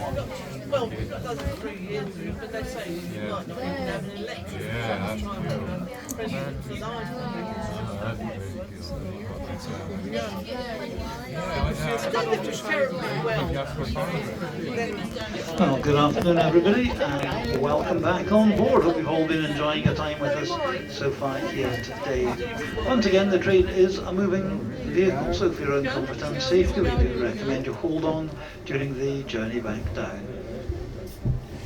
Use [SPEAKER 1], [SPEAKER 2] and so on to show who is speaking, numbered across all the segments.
[SPEAKER 1] Well, we've not done it for 3 years, but they say you might not even have an election. President for life. Just terribly well.
[SPEAKER 2] Well, good afternoon everybody and welcome back on board. Hope you've all been enjoying your time with us so far here today. Once again, the train is a moving vehicle, so for your own comfort and safety we do recommend you hold on during the journey back down.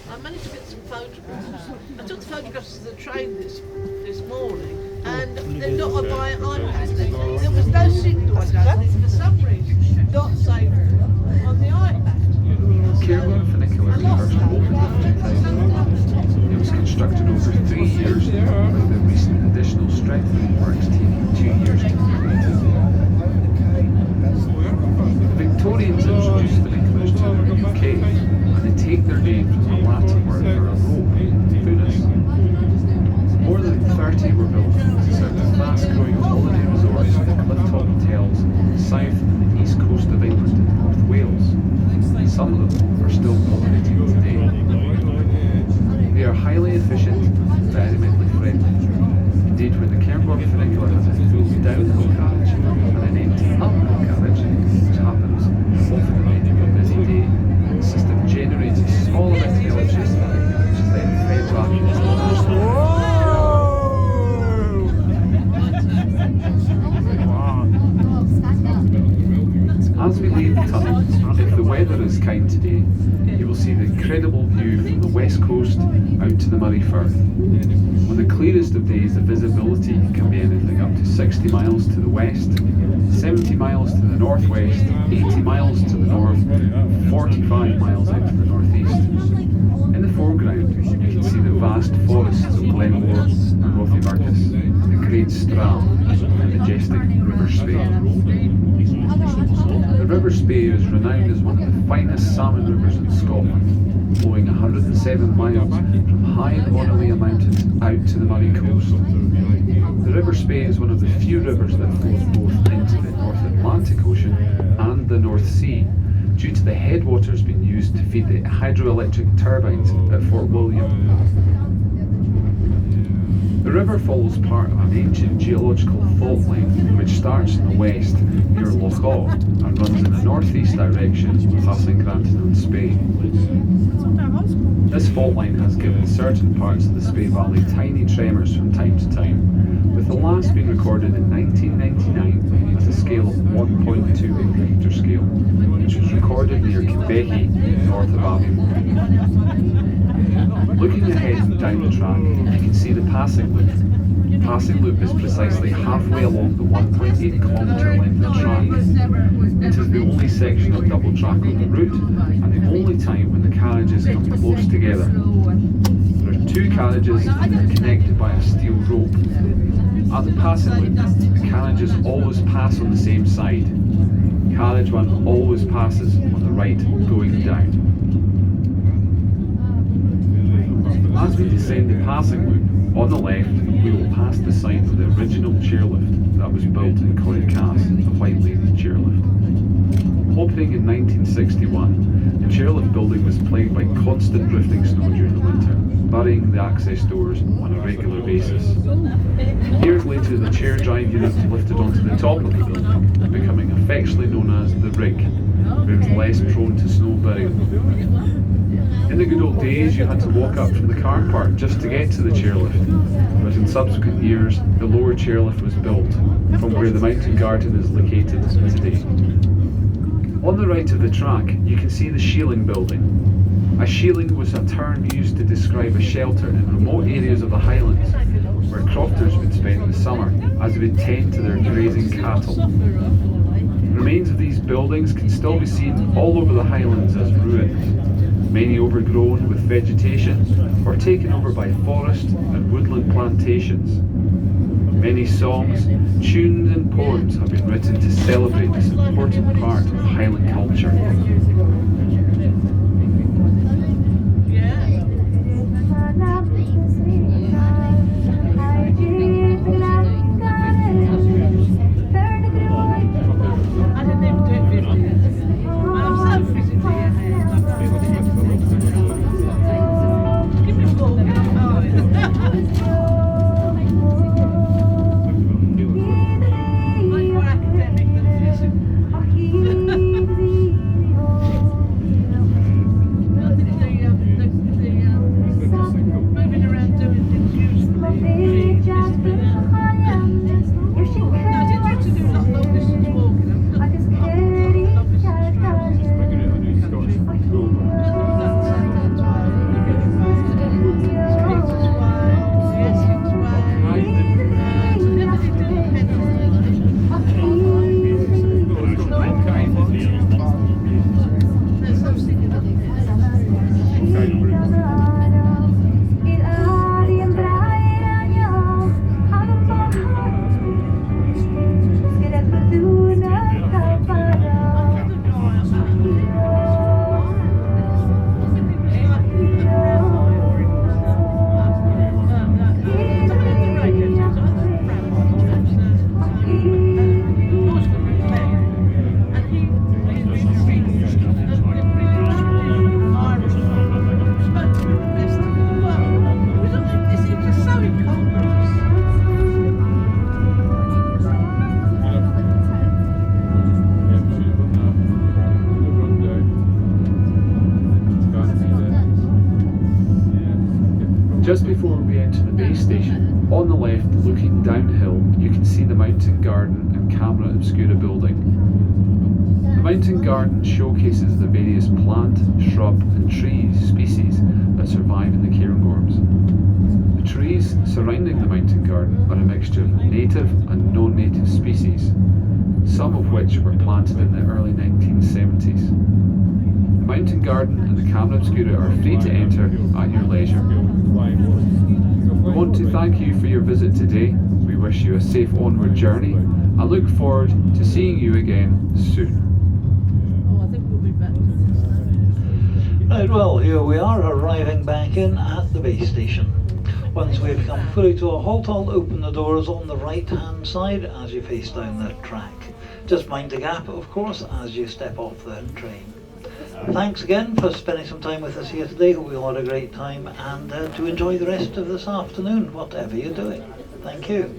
[SPEAKER 1] I managed to get some photographs. I took the photographs of the train this morning, and they're not by iPad. There was no signal, I don't think, for some reason. Not saved on the iPad.
[SPEAKER 3] Cairngorm Funicular Railway first opened in 2001. It was constructed over 3 years, with the recent additional strengthening works taking 2 years to complete. The Victorians introduced funiculars to the UK, and they take their name from the Latin word for a rope, funus. More than 30 were built to serve the fast-growing holiday resorts with cliff-top hotels south and the east coast of England and North Wales. Some of them are still operating today. They are highly efficient and environmentally friendly. Indeed, when the Cairngorm Funicular has a full downhill carriage and an empty uphill carriage, which happens often on a busy day, the system generates a small amount of electricity, which is then fed back into the As we leave the tunnel, if the weather is kind today, you will see the incredible view from the west coast out to the Moray Firth. On the clearest of days, the visibility can be anything up to 60 miles to the west, 70 miles to the northwest, 80 miles to the north, 45 miles out to the northeast. In the foreground, you can see the vast forests of Glenmore and Rothiemurchus, the great Strand and the majestic River Spey. The River Spey is renowned as one of the finest salmon rivers in Scotland, flowing 107 miles from high Onellia Mountains out to the Moray coast. The River Spey is one of the few rivers that flows both into the North Atlantic Ocean and the North Sea, due to the headwaters being used to feed the hydroelectric turbines at Fort William. The river follows part of an ancient geological fault line which starts in the west near Loch Awe and runs in the northeast direction, passing Granton and Spey. This fault line has given certain parts of the Spey Valley tiny tremors from time to time, with the last being recorded in 1999 at a scale of 1.2 in Richter scale, which was recorded near Kinbeggy, north of Aviemore. Looking ahead and down the track, you can see the passing loop. The passing loop is precisely halfway along the 1.8 kilometre length of track. It is the only section of double track on the route, and the only time when the carriages come close together. There are 2 carriages and they are connected by a steel rope. At the passing loop, the carriages always pass on the same side. Carriage 1 always passes on the right going down. As we descend the passing loop, on the left we will pass the site of the original chairlift that was built in Corrincas, the White Lady chairlift. Opening in 1961, the chairlift building was plagued by constant drifting snow during the winter, burying the access doors on a regular basis. Years later, the chair drive unit was lifted onto the top of the building, becoming affectionately known as the rig, where it was less prone to snow burial. In the good old days, you had to walk up from the car park just to get to the chairlift, but in subsequent years, the lower chairlift was built, from where the mountain garden is located today. On the right of the track, you can see the shieling building. A shieling was a term used to describe a shelter in remote areas of the Highlands, where crofters would spend the summer as they would tend to their grazing cattle. Remains of these buildings can still be seen all over the Highlands as ruins, many overgrown with vegetation or taken over by forest and woodland plantations. Many songs, tunes and poems have been written to celebrate this important part of Highland culture. Just before we enter the base station, on the left, looking downhill, you can see the Mountain Garden and Camera Obscura building. The Mountain Garden showcases the various plant, shrub and tree species that survive in the Cairngorms. The trees surrounding the Mountain Garden are a mixture of native and non-native species, some of which were planted in the early 1970s. The Mountain Garden and the Camera Obscura are free to enter at your leisure. We want to thank you for your visit today. We wish you a safe onward journey and look forward to seeing you again soon.
[SPEAKER 1] Oh, I think we'll be back to this now.
[SPEAKER 2] Right, well, here we are arriving back in at the base station. Once we've come fully to a halt, I'll open the doors on the right hand side as you face down the track. Just mind the gap, of course, as you step off the train. Thanks again for spending some time with us here today. Hope you all had a great time, and to enjoy the rest of this afternoon, whatever you're doing. Thank you.